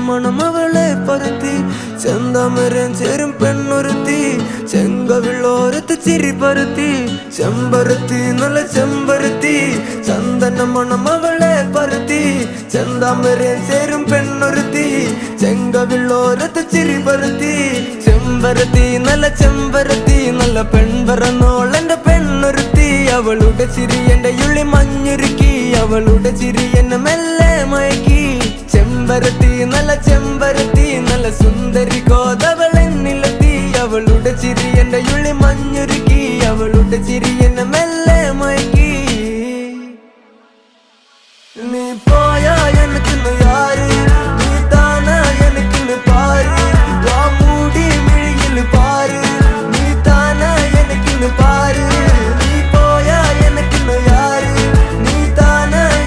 മണം അവളെ പരത്തി ചെന്താമരൻ ചേരും പെണ്ണൊരുത്തി ചെങ്കവിളോരത്ത് ചിരി പരത്തി ചെമ്പരത്തി നല്ല ചെമ്പരത്തി ചന്ദന മണം അവളെ പരത്തി ചെന്താമരൻ ചേരും പെണ്ണൊരുത്തി ചെങ്കവിളോരത്ത് ചിരി പരത്തി ചെമ്പരത്തി നല്ല പെൺപറന്നോൾ എന്റെ പെണ്ണൊരുത്തി അവളുടെ ചിരി എന്റെ ഉള്ളി മഞ്ഞുരുക്കി അവളുടെ ചിരി എന്നെ മെല്ലെ മയക്കി ചെമ്പരത്തി നല്ല സുന്ദരി കോതവളെന്നിലെത്തി അവളുടെ ചിരി എന്റെ ഉള്ളി മഞ്ഞുരുക്കി അവളുടെ ചിരി എന്നെ മെല്ലെ മയക്കി നീ